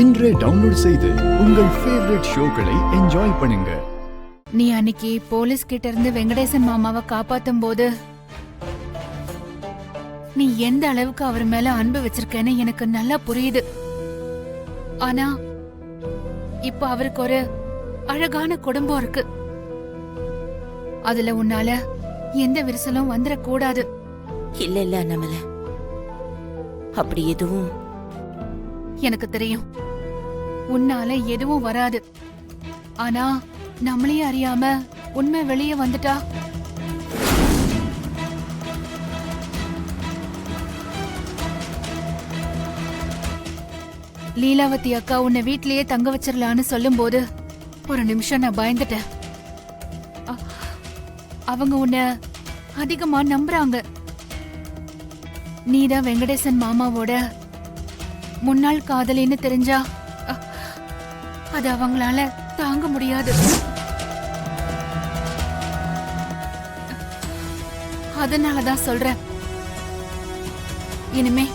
இன்றே டவுன்லோட் செய்து உங்கள் ஃபேவரட் ஷோக்களை என்ஜாய் பண்ணுங்க. நீ அன்னைக்கு போலீஸ் கிட்ட இருந்து வெங்கடேசன் மாமாவை காப்பாத்தும் போது நீ எந்த அளவுக்கு அவர் மேல அன்பு வச்சிருக்கேன்னு எனக்கு நல்லா புரியுது. ஆனா இப்ப அவருக்கு ஒரு அழகான குடும்பம் இருக்கு. அதுல உன்னால எந்த விரிசலும் வந்துடக்கூடாது. இல்ல இல்ல அண்ணாமலை, அப்படி எதுவும் எனக்கு தெரியும். உன்னால எதுவும் வராது. ஆனா நம்மளையே அறியாம உண்மை வெளியே வந்துட்டா லீலாவதி அக்கா உன்னை வீட்லயே தங்க வச்சிடலான்னு சொல்லும் போது ஒரு நிமிஷம் நான் பயந்துட்டேன். அவங்க உன்னை அதிகமா நம்புறாங்க. நீதான் வெங்கடேசன் மாமாவோட முன்னாள் காதலின்னு தெரிஞ்சா அது அவங்களால தாங்க முடியாது. அதனாலதான் சொல்றேன், இனிமே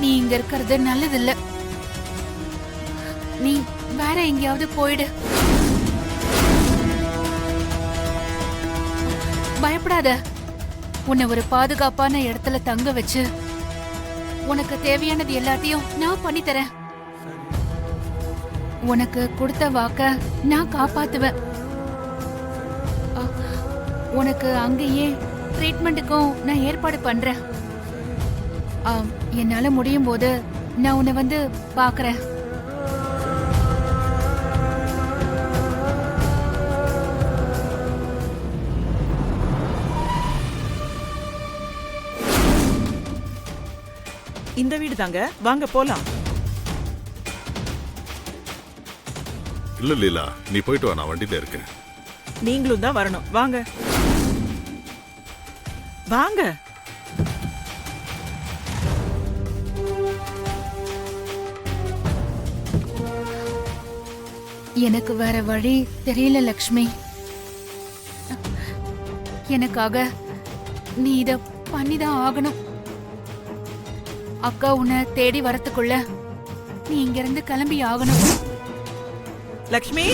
நீ இங்க இருக்கிறது நல்லதில்ல. நீ வேற எங்கேயாவது போயிடு. பயப்படாத. உன்னை ஒரு பாதுகாப்பான இடத்துல தங்க வச்சு உனக்கு தேவையானது எல்லாத்தையும் நான் பண்ணி தரேன். உனக்கு கொடுத்த வாக்க நான் காப்பாத்துவேன். உனக்கு அங்கேயே ட்ரீட்மெண்ட்டுக்கும் நான் ஏற்பாடு பண்றேன். என்னால முடியும் போது நான் உன்னை வந்து பாக்குறேன். இந்த வீடு தாங்க, வாங்க போலாம். இல்ல லீலா, நீ போயிட்டு வா, நான் வண்டியில இருக்கேன். நீங்களும் தான் வரணும், வாங்க வாங்க. எனக்கு வேற வழி தெரியல லக்ஷ்மி. எனக்காக நீ இத பண்ணிதான் ஆகணும். அக்கா உன்னை தேடி வரத்துக்குள்ள நீ இங்க இருந்து கிளம்பி ஆகணும். லக்ஷ்மி,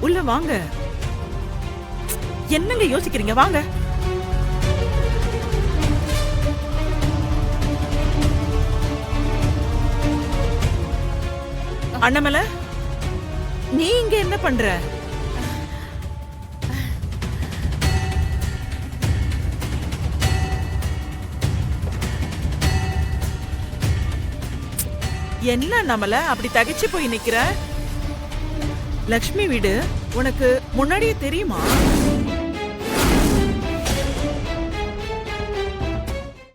உள்ள வாங்க. என்னங்க யோசிக்கிறீங்க? வாங்க. அண்ணாமலை, நீ இங்க என்ன பண்ற? என்ன அண்ணாமலை அப்படி தகைச்சு போய் நிக்கிற? லக்ஷ்மி வீடு உனக்கு முன்னாடியே தெரியுமா?